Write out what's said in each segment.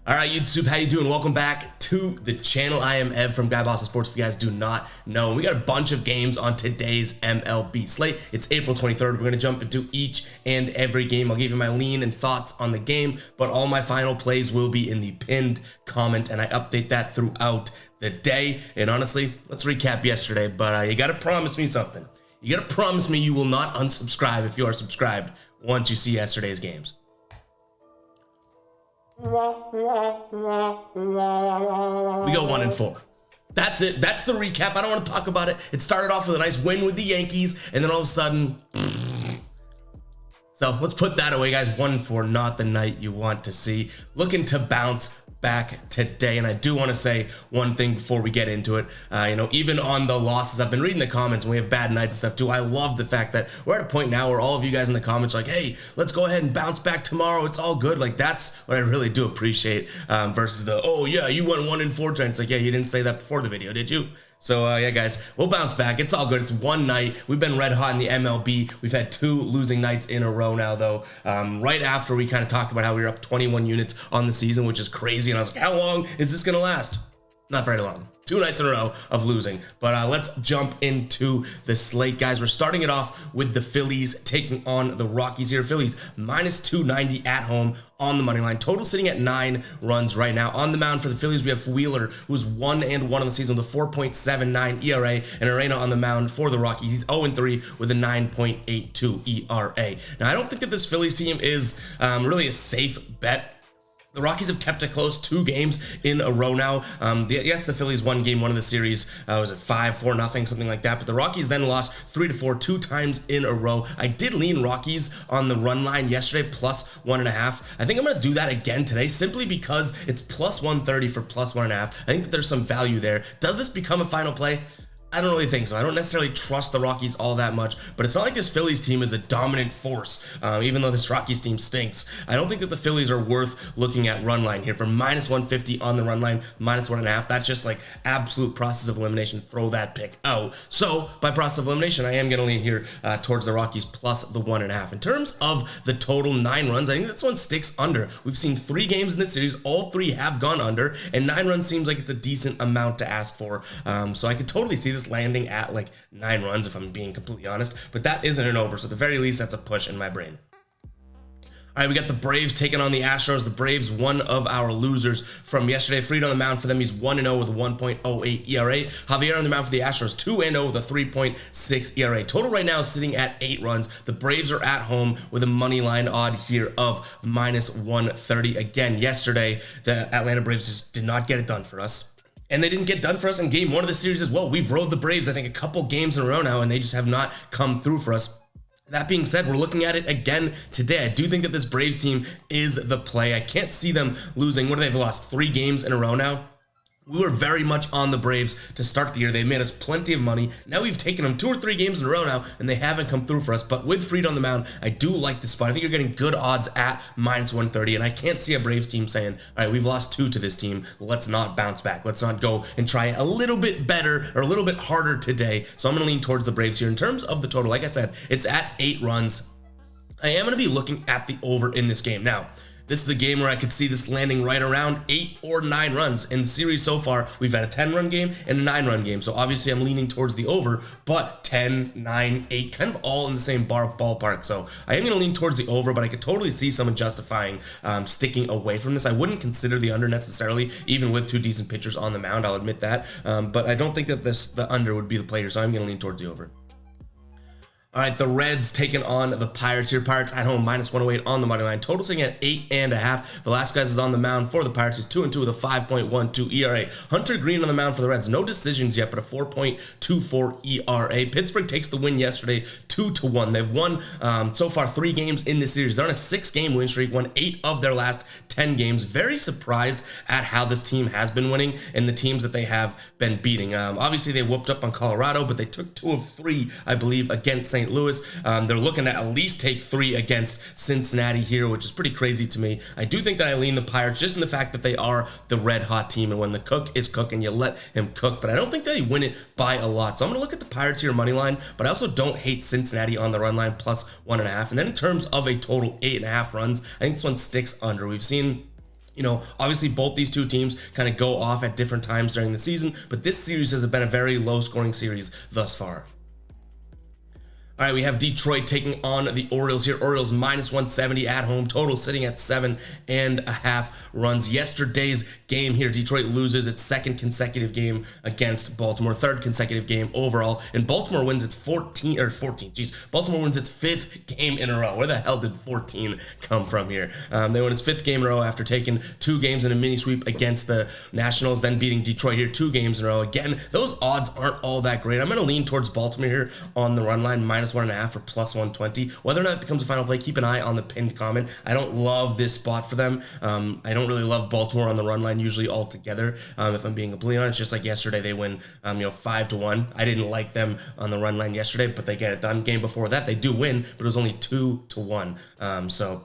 All right, YouTube, how you doing? Welcome back to the channel. I am Ev from Guy Boss of Sports. If you guys do not know, we got a bunch of games on today's MLB slate. It's April 23rd. We're going to jump into each and every game. I'll give you my lean and thoughts on the game, but all my final plays will be in the pinned comment, and I update that throughout the day. And honestly, let's recap yesterday, but you got to promise me something. You got to promise me you will not unsubscribe if you are subscribed once you see yesterday's games. We go 1-4. That's it. That's the recap. I don't want to talk about it. It started off with a nice win with the Yankees, and then all of a sudden, so let's put that away, guys. 1-4, not the night you want to see. Looking to bounce back today, and I do want to say one thing before we get into it. Even on the losses, I've been reading the comments and we have bad nights and stuff too. I love the fact that we're at a point now where all of you guys in the comments are like, hey, let's go ahead and bounce back tomorrow, it's all good. Like, that's what I really do appreciate, versus the, oh yeah, you went 1-4 tonight. It's like, yeah, you didn't say that before the video, did you? So yeah, guys, we'll bounce back. It's all good. It's one night. We've been red hot in the MLB. We've had 2 losing nights in a row now, though. Right after we kind of talked about how we were up 21 units on the season, which is crazy. And I was like, how long is this going to last? Not very long. 2 nights in a row of losing. But let's jump into the slate, guys. We're starting it off with the Phillies taking on the Rockies here. Phillies minus 290 at home on the money line. Total sitting at 9 runs right now. On the mound for the Phillies, we have Wheeler, who's 1-1 on the season with a 4.79 ERA, and Arena on the mound for the Rockies. He's 0-3 with a 9.82 ERA. Now, I don't think that this Phillies team is really a safe bet. The Rockies have kept it close 2 games in a row now. Yes, the Phillies won game 1 of the series. Was it 5-4-0, something like that? But the Rockies then lost 3-4 2 times in a row. I did lean Rockies on the run line yesterday, plus 1.5. I think I'm going to do that again today, simply because it's plus 130 for plus 1.5. I think that there's some value there. Does this become a final play? I don't really think so. I don't necessarily trust the Rockies all that much, but it's not like this Phillies team is a dominant force, even though this Rockies team stinks. I don't think that the Phillies are worth looking at run line here. For minus 150 on the run line, minus 1.5, that's just like absolute process of elimination. Throw that pick out. So by process of elimination, I am going to lean here towards the Rockies plus the 1.5. In terms of the total 9 runs, I think this one sticks under. We've seen 3 games in this series. All 3 have gone under, and 9 runs seems like it's a decent amount to ask for. So I could totally see this landing at like 9 runs if I'm being completely honest, but that isn't an over, so at the very least that's a push in my brain. All right, we got the Braves taking on the Astros. The Braves, one of our losers from yesterday. Fried on the mound for them. He's 1-0 with a 1.08 ERA. Javier on the mound for the Astros, 2-0 with a 3.6 ERA. Total right now is sitting at 8 runs. The Braves are at home with a money line odd here of minus 130. Again, yesterday, the Atlanta Braves just did not get it done for us. And they didn't get done for us in game 1 of the series as well. We've rode the Braves, I think, a couple games in a row now, and they just have not come through for us. That being said, we're looking at it again today. I do think that this Braves team is the play. I can't see them losing. What do they've lost? 3 games in a row now? We were very much on the Braves to start the year. They made us plenty of money. Now we've taken them 2 or 3 games in a row now, and they haven't come through for us. But with Fried on the mound, I do like the spot. I think you're getting good odds at minus 130, and I can't see a Braves team saying, all right, we've lost 2 to this team. Let's not bounce back. Let's not go and try a little bit better or a little bit harder today. So I'm going to lean towards the Braves here. In terms of the total, like I said, it's at 8 runs. I am going to be looking at the over in this game. Now, this is a game where I could see this landing right around 8 or 9 runs. In the series so far, we've had a 10-run game and a 9-run game. So obviously I'm leaning towards the over, but 10, 9, 8, kind of all in the same ballpark. So I am going to lean towards the over, but I could totally see someone justifying sticking away from this. I wouldn't consider the under necessarily, even with 2 decent pitchers on the mound, I'll admit that. But I don't think that the under would be the play here, so I'm going to lean towards the over. All right, the Reds taking on the Pirates here. Pirates at home, minus 108 on the money line. Total sitting at 8.5. Velasquez is on the mound for the Pirates. He's 2-2 with a 5.12 ERA. Hunter Green on the mound for the Reds. No decisions yet, but a 4.24 ERA. Pittsburgh takes the win yesterday, 2-1. They've won so far 3 games in this series. They're on a 6-game win streak, won 8 of their last 10 games. Very surprised at how this team has been winning and the teams that they have been beating. Obviously, they whooped up on Colorado, but they took 2 of 3, I believe, against St. Louis. They're looking to at least take 3 against Cincinnati here, which is pretty crazy to me. I do think that I lean the Pirates just in the fact that they are the red hot team, and when the cook is cooking, you let him cook, but I don't think they win it by a lot. So I'm going to look at the Pirates here money line, but I also don't hate Cincinnati on the run line plus 1.5. And then in terms of a total 8.5 runs, I think this one sticks under. We've seen Obviously both these two teams kind of go off at different times during the season, but this series has been a very low scoring series thus far. All right, we have Detroit taking on the Orioles here. Orioles minus 170 at home. Total sitting at 7.5 runs. Yesterday's game here, Detroit loses its second consecutive game against Baltimore, third consecutive game overall, and Baltimore wins its Baltimore wins its fifth game in a row. Where the hell did 14 come from here? They won its fifth game in a row after taking 2 games in a mini sweep against the Nationals, then beating Detroit here 2 games in a row. Again, those odds aren't all that great. I'm going to lean towards Baltimore here on the run line, minus 1.5 or plus 120. Whether or not it becomes a final play, keep an eye on the pinned comment. I don't love this spot for them. I don't really love Baltimore on the run line usually altogether. If I'm being completely honest, just like yesterday, they win 5-1. I didn't like them on the run line yesterday, but they get it done. Game before that, they do win, but it was only 2-1. So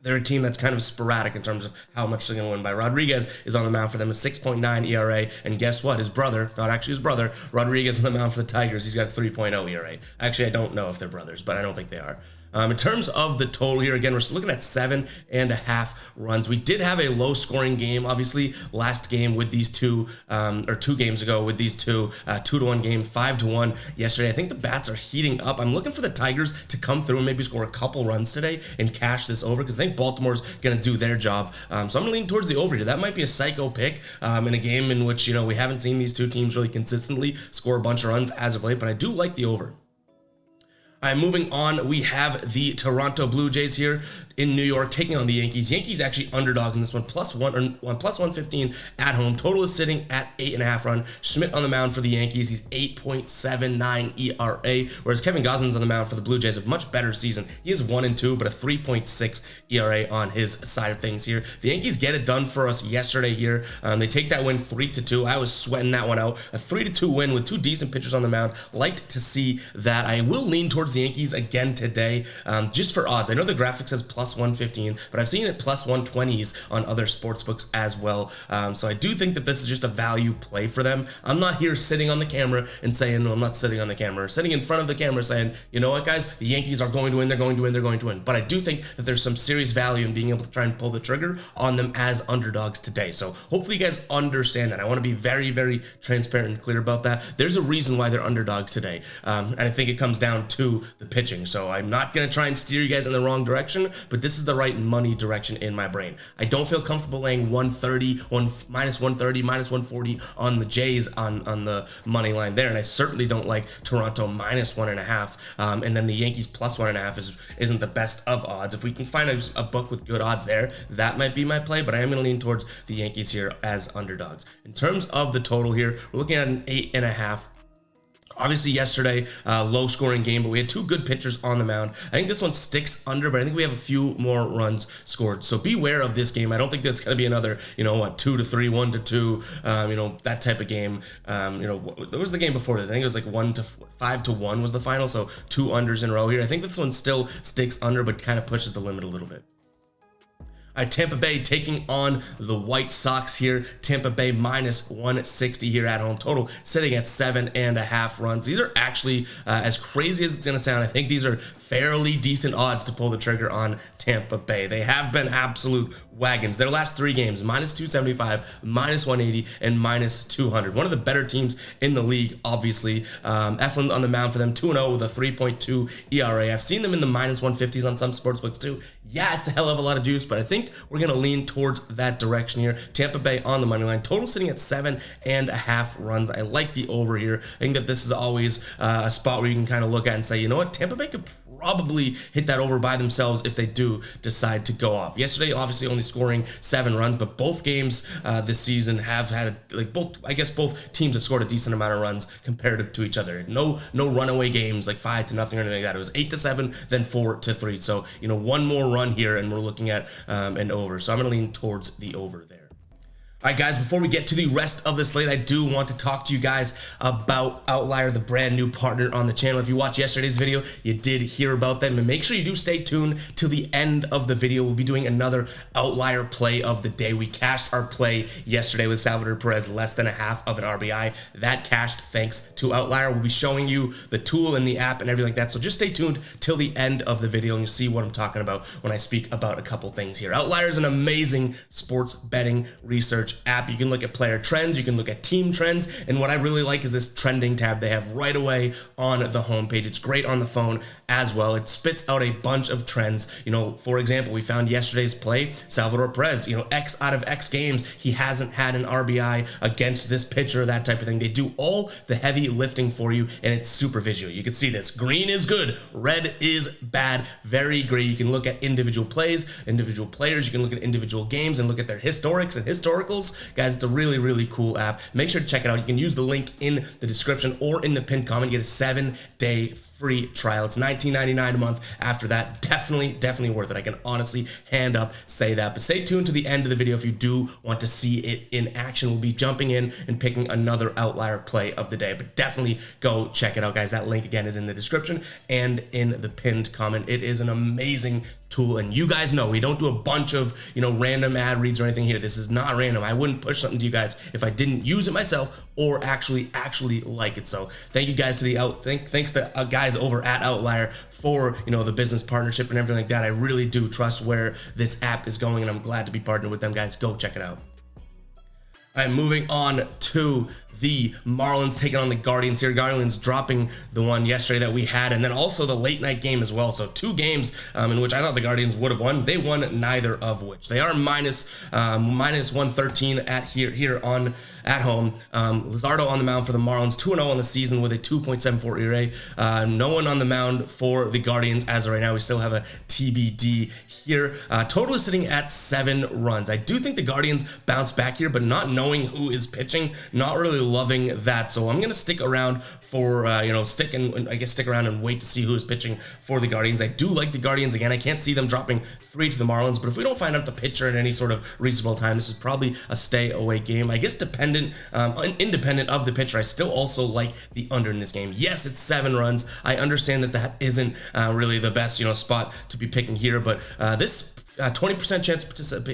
they're a team that's kind of sporadic in terms of how much they're going to win by. Rodriguez is on the mound for them, a 6.9 ERA, and guess what? His brother, not actually his brother, Rodriguez on the mound for the Tigers, he's got a 3.0 ERA. Actually, I don't know if they're brothers, but I don't think they are. In terms of the total here, again, we're looking at 7.5 runs. We did have a low-scoring game, obviously, last game with these two, or 2 games ago with these two, 2-1 game, 5-1 yesterday. I think the bats are heating up. I'm looking for the Tigers to come through and maybe score a couple runs today and cash this over, because I think Baltimore's going to do their job. So I'm going to lean towards the over here. That might be a psycho pick in a game in which, we haven't seen these two teams really consistently score a bunch of runs as of late, but I do like the over. All right, moving on, we have the Toronto Blue Jays here in New York taking on the Yankees. Yankees actually underdogs in this one, plus 115 at home. Total is sitting at 8.5 run. Schmidt on the mound for the Yankees. He's 8.79 ERA, whereas Kevin Gausman's on the mound for the Blue Jays. A much better season. He is 1-2, but a 3.6 ERA on his side of things here. The Yankees get it done for us yesterday here. They take that win 3-2. I was sweating that one out. A 3-2 win with 2 decent pitchers on the mound. Liked to see that. I will lean towards the Yankees again today, just for odds. I know the graphic says plus 115, but I've seen it plus 120s on other sports books as well. So I do think that this is just a value play for them. I'm not here sitting on the camera and saying, no, I'm not sitting on the camera, sitting in front of the camera saying, you know what, guys, the Yankees are going to win, they're going to win, they're going to win. But I do think that there's some serious value in being able to try and pull the trigger on them as underdogs today. So hopefully you guys understand that. I want to be very, very transparent and clear about that. There's a reason why they're underdogs today. And I think it comes down to the pitching. So I'm not going to try and steer you guys in the wrong direction, but this is the right money direction in my brain. I don't feel comfortable laying minus 130, minus 140 on the Jays on the money line there. And I certainly don't like Toronto minus 1.5. And then the Yankees plus 1.5 isn't the best of odds. If we can find a book with good odds there, that might be my play, but I am going to lean towards the Yankees here as underdogs. In terms of the total here, we're looking at an 8.5. Obviously yesterday, low scoring game, but we had 2 good pitchers on the mound. I think this one sticks under, but I think we have a few more runs scored. So beware of this game. I don't think that's going to be another, 2-3, 1-2, that type of game. What was the game before this? I think it was like 5-1 was the final. So 2 unders in a row here. I think this one still sticks under, but kind of pushes the limit a little bit. Tampa Bay taking on the White Sox here. Tampa Bay minus 160 here at home. Total sitting at 7.5 runs. These are actually, as crazy as it's going to sound, I think these are fairly decent odds to pull the trigger on Tampa Bay. They have been absolute wagons. Their last 3 games, minus 275, minus 180, and minus 200. One of the better teams in the league, obviously. Eflin on the mound for them, 2-0 with a 3.2 ERA. I've seen them in the minus 150s on some sportsbooks too. Yeah, it's a hell of a lot of juice, but I think we're going to lean towards that direction here. Tampa Bay on the money line. Total sitting at 7.5 runs. I like the over here. I think that this is always a spot where you can kind of look at and say, you know what, Tampa Bay could probably hit that over by themselves if they do decide to go off. Yesterday, obviously only scoring 7 runs, but both games this season have had both teams have scored a decent amount of runs compared to each other. No runaway games like 5-0 or anything like that. It was 8-7, then 4-3. So one more run here, and we're looking at an over. So I'm going to lean towards the over there. All right, guys, before we get to the rest of the slate, I do want to talk to you guys about Outlier, the brand new partner on the channel. If you watched yesterday's video, you did hear about them, and make sure you do stay tuned till the end of the video. We'll be doing another Outlier play of the day. We cashed our play yesterday with Salvador Perez, less than a half of an RBI. That cashed thanks to Outlier. We'll be showing you the tool and the app and everything like that, so just stay tuned till the end of the video, and you'll see what I'm talking about when I speak about a couple things here. Outlier is an amazing sports betting research app. You can look at player trends, you can look at team trends, and what I really like is this trending tab they have right away on the homepage. It's great on the phone as well. It spits out a bunch of trends. For example, we found yesterday's play, Salvador Perez, X out of X games, he hasn't had an RBI against this pitcher, that type of thing. They do all the heavy lifting for you, and it's super visual. You can see this. Green is good, red is bad. Very great. You can look at individual plays, individual players, you can look at individual games and look at their historics and historicals. Guys, it's a really, really cool app. Make sure to check it out. You can use the link in the description or in the pinned comment. You get a 7-day free trial. It's $19.99 a month. After that, definitely worth it. I can honestly hand up say that. But stay tuned to the end of the video if you do want to see it in action. We'll be jumping in and picking another Outlier play of the day. But definitely go check it out, guys. That link again is in the description and in the pinned comment. It is an amazing tool, and you guys know we don't do a bunch of random ad reads or anything here. This is not random. I wouldn't push something to you guys if I didn't use it myself or actually like it. So thank you guys to thanks to guys over at Outlier for the business partnership and everything like that. I really do trust where this app is going, and I'm glad to be partnered with them, guys. Go check it out. All right, moving on to the Marlins taking on the Guardians here. Guardians dropping the one yesterday that we had, and then also the late night game as well. So two games in which I thought the Guardians would have won. They won neither of which. They are minus 113 at home. Luzardo on the mound for the Marlins, 2-0 on the season with a 2.74 ERA. No one on the mound for the Guardians as of right now. We still have a TBD here. Total is sitting at 7 runs. I do think the Guardians bounce back here, but not knowing who is pitching, not really loving that. So I'm gonna stick around for stick around and wait to see who is pitching for the Guardians. I do like the Guardians. Again, I can't see them dropping 3 to the Marlins, but if we don't find out the pitcher at any sort of reasonable time, this is probably a stay away game. I guess independent of the pitcher, I still also like the under in this game. Yes, it's 7 runs. I understand that isn't really the best spot to be picking here, but this 20% chance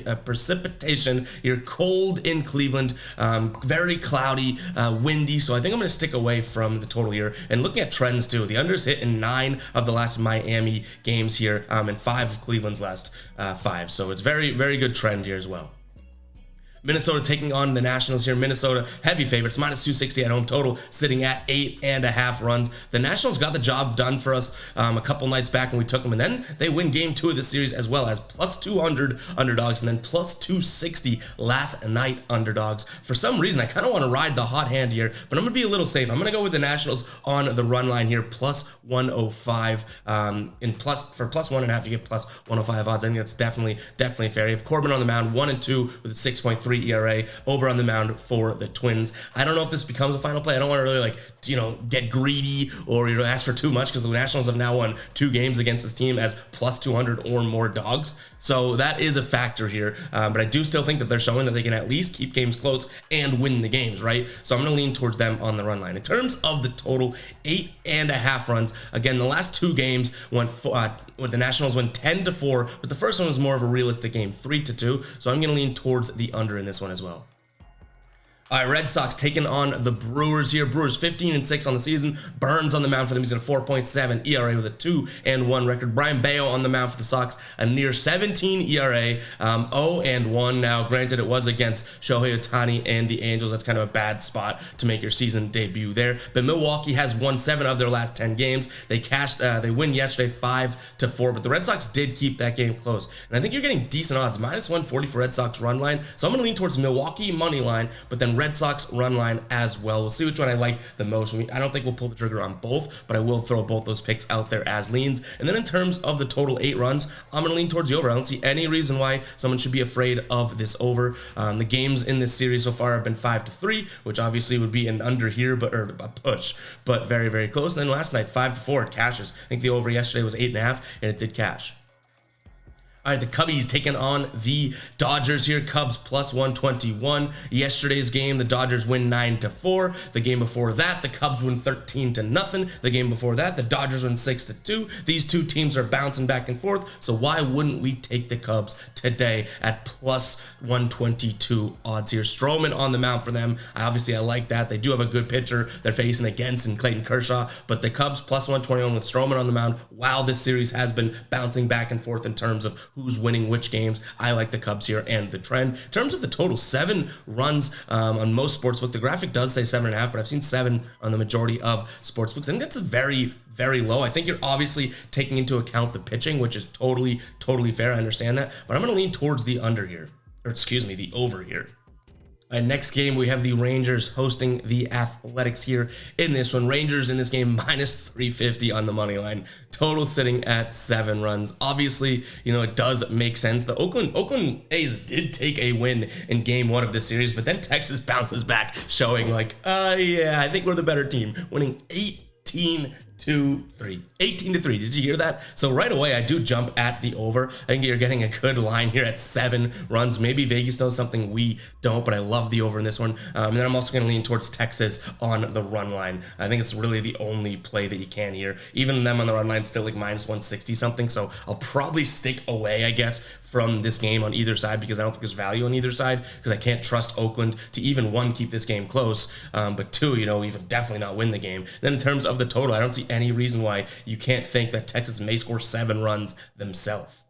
of precipitation. You're cold in Cleveland, very cloudy, windy. So I think I'm going to stick away from the total here. And looking at trends too, the unders hit in 9 of the last Miami games here, and 5 of Cleveland's last 5. So it's very, very good trend here as well. Minnesota taking on the Nationals here. Minnesota heavy favorites, minus 260 at home, total sitting at 8.5 runs. The Nationals got the job done for us a couple nights back when we took them, and then they win game 2 of the series as well as plus 200 underdogs and then plus 260 last night underdogs. For some reason, I kind of want to ride the hot hand here, but I'm going to be a little safe. I'm going to go with the Nationals on the run line here, plus 105. For plus 1.5, you get plus 105 odds. I think that's definitely fair. You have Corbin on the mound, 1-2 with a 6.3 ERA. Over on the mound for the Twins. I don't know if this becomes a final play. I don't want to really get greedy or ask for too much, because the Nationals have now won 2 games against this team as plus 200 or more dogs. So that is a factor here. But I do still think that they're showing that they can at least keep games close and win the games, right? So I'm going to lean towards them on the run line. In terms of the total, 8.5 runs. Again, the last 2 games went the Nationals went 10-4, but the first one was more of a realistic game, 3-2. So I'm going to lean towards the under in this one as well. All right, Red Sox taking on the Brewers here. Brewers 15-6 on the season. Burns on the mound for them. He's at a 4.7 ERA with a 2-1 record. Brian Bayo on the mound for the Sox, a near 17 ERA, 0-1. Now, granted, it was against Shohei Ohtani and the Angels. That's kind of a bad spot to make your season debut there. But Milwaukee has won 7 of their last 10 games. They they win yesterday 5-4, but the Red Sox did keep that game close. And I think you're getting decent odds, minus 140 for Red Sox run line. So I'm going to lean towards Milwaukee money line, but then Red Sox run line as well. We'll see which one I like the most. I don't think we'll pull the trigger on both, but I will throw both those picks out there as leans. And then in terms of the total 8 runs, I'm going to lean towards the over. I don't see any reason why someone should be afraid of this over. The games in this series so far have been 5-3, which obviously would be an under here, or a push, but very, very close. And then last night, 5-4, it cashes. I think the over yesterday was 8.5, and it did cash. All right, the Cubbies taking on the Dodgers here. Cubs plus 121. Yesterday's game, the Dodgers win 9-4. The game before that, the Cubs win 13-0. The game before that, the Dodgers win 6-2. These two teams are bouncing back and forth, so why wouldn't we take the Cubs today at plus 122 odds here? Stroman on the mound for them. I like that. They do have a good pitcher they're facing against in Clayton Kershaw, but the Cubs plus 121 with Stroman on the mound. Wow, this series has been bouncing back and forth in terms of who's winning which games. I like the Cubs here and the trend. In terms of the total, 7 runs on most sportsbook. The graphic does say 7.5, but I've seen 7 on the majority of sportsbooks. I think that's a very, very low. I think you're obviously taking into account the pitching, which is totally fair. I understand that, but I'm going to lean towards the under here, or excuse me, the over here. Next game, we have the Rangers hosting the Athletics here in this one. Rangers in this game minus 350 on the money line. Total sitting at 7 runs. Obviously, it does make sense. The Oakland A's did take a win in game 1 of this series, but then Texas bounces back, showing yeah, I think we're the better team, winning 18-3. 18-3. Did you hear that? So right away, I do jump at the over. I think you're getting a good line here at 7 runs. Maybe Vegas knows something we don't, but I love the over in this one. And then I'm also going to lean towards Texas on the run line. I think it's really the only play that you can here. Even them on the run line still like minus 160 something. So I'll probably stick away, I guess, from this game on either side, because I don't think there's value on either side, because I can't trust Oakland to even, 1, keep this game close, but 2, even definitely not win the game. Then in terms of the total, I don't see any reason why you can't think that Texas may score 7 runs themselves.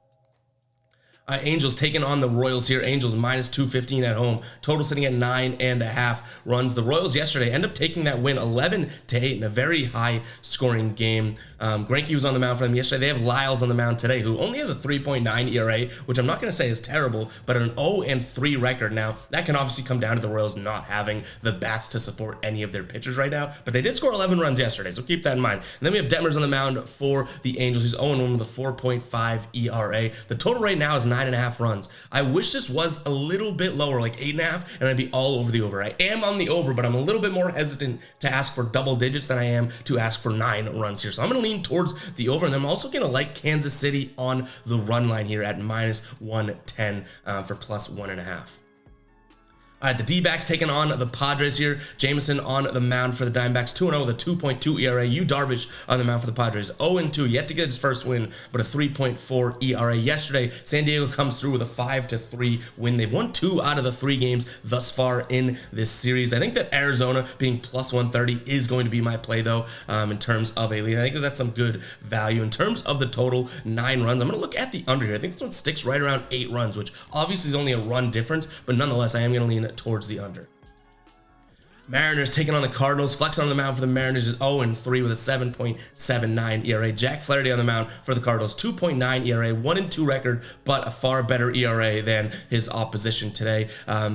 Angels taking on the Royals here. Angels minus 215 at home. Total sitting at 9.5 runs. The Royals yesterday end up taking that win 11-8 in a very high scoring game. Greinke was on the mound for them yesterday. They have Lyles on the mound today, who only has a 3.9 ERA, which I'm not going to say is terrible, but an 0-3 record. Now, that can obviously come down to the Royals not having the bats to support any of their pitchers right now, but they did score 11 runs yesterday, so keep that in mind. And then we have Detmers on the mound for the Angels, who's 0-1 with a 4.5 ERA. The total right now is 9.5 runs. I wish this was a little bit lower, like 8.5, and I'd be all over the over. I am on the over, but I'm a little bit more hesitant to ask for double digits than I am to ask for 9 runs here. So I'm going to lean towards the over, and then I'm also going to like Kansas City on the run line here at minus 110 for plus 1.5. All right, the D-backs taking on the Padres here. Jameson on the mound for the Diamondbacks, 2-0 with a 2.2 ERA. Yu Darvish on the mound for the Padres, 0-2, yet to get his first win, but a 3.4 ERA. Yesterday, San Diego comes through with a 5-3 win. They've won 2 out of the 3 games thus far in this series. I think that Arizona being plus 130 is going to be my play, though, in terms of a lead. I think that's some good value. In terms of the total, 9 runs, I'm going to look at the under here. I think this one sticks right around 8 runs, which obviously is only a run difference, but nonetheless, I am going to lean towards the under. Mariners taking on the Cardinals. Flex on the mound for the Mariners is 0-3 with a 7.79 ERA. Jack Flaherty on the mound for the Cardinals, 2.9 ERA, 1-2 record, but a far better ERA than his opposition today.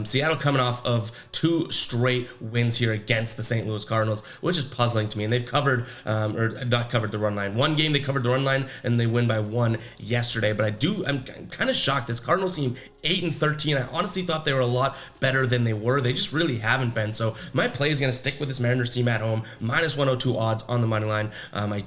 Seattle coming off of 2 straight wins here against the St. Louis Cardinals, which is puzzling to me. And they've covered, or not covered the run line. One game they covered the run line, and they win by 1 yesterday. But I'm kind of shocked. This Cardinals team, 8-13. I honestly thought they were a lot better than they were. They just really haven't been. So my play is going to stick with this Mariners team at home, minus 102 odds on the money line.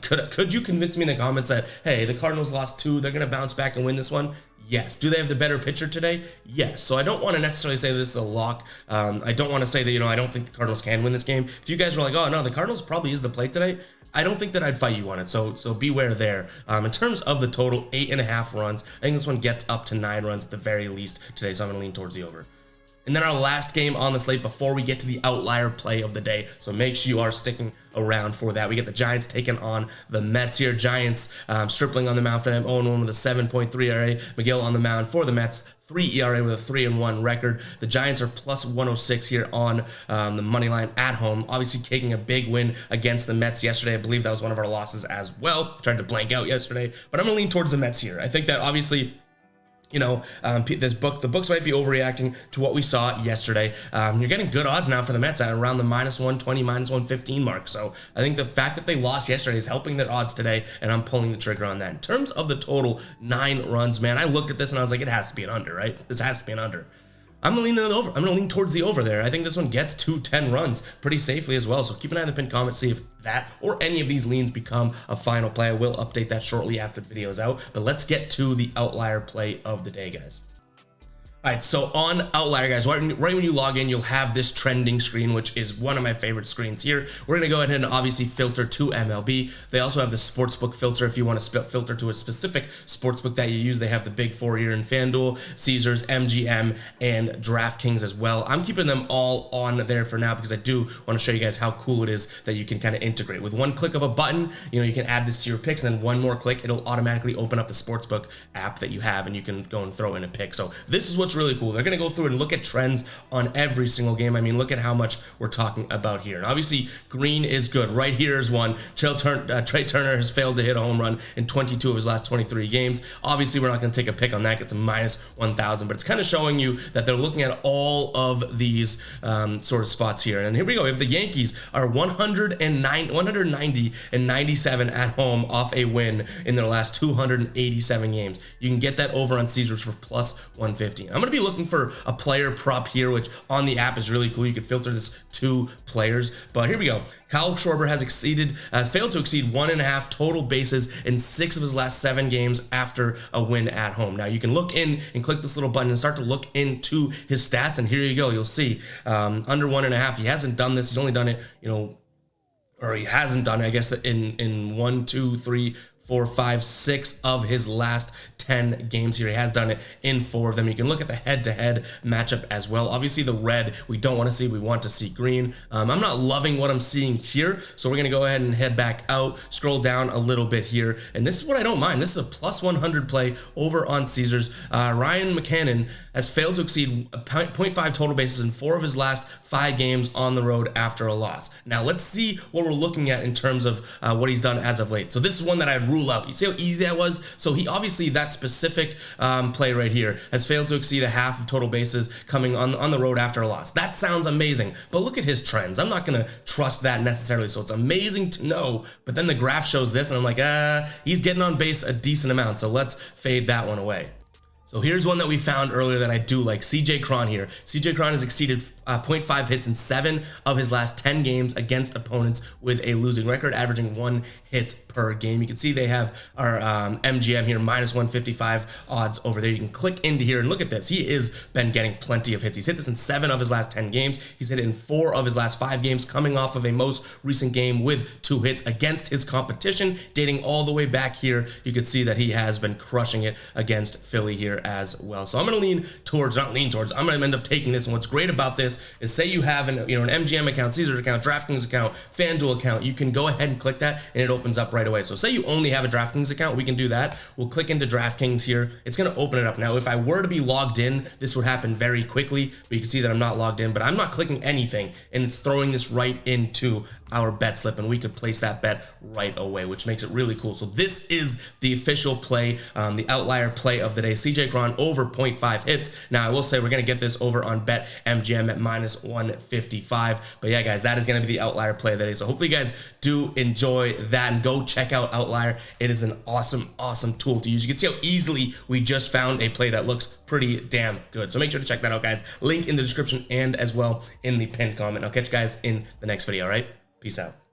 Could you convince me in the comments that, hey, the Cardinals lost 2, they're going to bounce back and win this one? Yes. Do they have the better pitcher today? Yes. So I don't want to necessarily say this is a lock. I don't want to say that, I don't think the Cardinals can win this game. If you guys were like, oh, no, the Cardinals probably is the play today, I don't think that I'd fight you on it, so beware there. In terms of the total, 8.5 runs. I think this one gets up to 9 runs at the very least today, so I'm going to lean towards the over. And then our last game on the slate before we get to the outlier play of the day, so make sure you are sticking around for that. We get the Giants taking on the Mets here. Giants, Stripling on the mound for them, 0-1 with a 7.3 ERA. McGill on the mound for the Mets, 3 ERA with a 3-1 record. The Giants are plus 106 here on the money line at home. Obviously taking a big win against the Mets yesterday. I believe that was one of our losses as well. Tried to blank out yesterday, but I'm going to lean towards the Mets here. I think that obviously, the books might be overreacting to what we saw yesterday. You're getting good odds now for the Mets at around the minus 120, minus 115 mark. So I think the fact that they lost yesterday is helping their odds today, and I'm pulling the trigger on that. In terms of the total, 9 runs, man, I looked at this and I was like, it has to be an under, right? This has to be an under. I'm gonna lean into the over. I'm gonna lean towards the over there. I think this one gets to 10 runs pretty safely as well. So keep an eye on the pinned comment, see if that or any of these leans become a final play. I will update that shortly after the video is out. But let's get to the outlier play of the day, guys. All right, so on Outlier, guys, right when you log in, you'll have this trending screen, which is one of my favorite screens here. We're going to go ahead and obviously filter to MLB. They also have the sportsbook filter if you want to filter to a specific sportsbook that you use. They have the big four here in FanDuel, Caesars, MGM, and DraftKings as well. I'm keeping them all on there for now because I do want to show you guys how cool it is that you can kind of integrate. With one click of a button, you can add this to your picks, and then one more click, it'll automatically open up the sportsbook app that you have, and you can go and throw in a pick. So this is what's really cool. They're going to go through and look at trends on every single game. I mean, look at how much we're talking about here. And obviously, green is good. Right here is one. Trey Turner has failed to hit a home run in 22 of his last 23 games. Obviously, we're not going to take a pick on that. It's a minus 1,000, but it's kind of showing you that they're looking at all of these sort of spots here. And here we go. We have the Yankees are 190 and 97 at home off a win in their last 287 games. You can get that over on Caesars for plus 150. I'm going to be looking for a player prop here, which on the app is really cool. You could filter this to players, but here we go. Kyle Schwarber has failed to exceed 1.5 total bases in 6 of his last 7 games after a win at home. Now you can look in and click this little button and start to look into his stats, and here you go. You'll see under 1.5. He hasn't done this. He's only done it, or he hasn't done it, I guess, in 1, 2, 3, 4, 5, 6 of his last 10 games here. He has done it in 4 of them. You can look at the head-to-head matchup as well. Obviously, the red we don't want to see. We want to see green. I'm not loving what I'm seeing here, so we're going to go ahead and head back out, scroll down a little bit here, and this is what I don't mind. This is a plus 100 play over on Caesars. Ryan McCannon has failed to exceed 0.5 total bases in 4 of his last 5 games on the road after a loss. Now, let's see what we're looking at in terms of what he's done as of late. So this is one that I'd rule out. You see how easy that was? So he obviously, that specific play right here has failed to exceed 1/2 of total bases coming on the road after a loss. That sounds amazing, but look at his trends. I'm not going to trust that necessarily, so it's amazing to know, but then the graph shows this, and I'm like, he's getting on base a decent amount, so let's fade that one away. So here's one that we found earlier that I do like. CJ Cron here. CJ Cron has exceeded 0.5 hits in 7 of his last 10 games against opponents with a losing record, averaging 1 hit per game. You can see they have our MGM here, minus 155 odds over there. You can click into here and look at this. He has been getting plenty of hits. He's hit this in 7 of his last 10 games. He's hit it in 4 of his last 5 games, coming off of a most recent game with 2 hits against his competition. Dating all the way back here, you can see that he has been crushing it against Philly here as well. So I'm going to I'm going to end up taking this. And what's great about this is, say you have an MGM account, Caesars account, DraftKings account, FanDuel account, you can go ahead and click that and it opens up right away. So say you only have a DraftKings account, we can do that. We'll click into DraftKings here. It's going to open it up. Now, if I were to be logged in, this would happen very quickly, but you can see that I'm not logged in, but I'm not clicking anything, and it's throwing this right into our bet slip, and we could place that bet right away, which makes it really cool. So this is the official play, the outlier play of the day. CJ Cron over 0.5 hits. Now, I will say we're going to get this over on Bet MGM at minus 155. But yeah, guys, that is going to be the outlier play of the day. So hopefully you guys do enjoy that, and go check out Outlier. It is an awesome, awesome tool to use. You can see how easily we just found a play that looks pretty damn good. So make sure to check that out, guys. Link in the description and as well in the pinned comment. I'll catch you guys in the next video, all right? Peace out.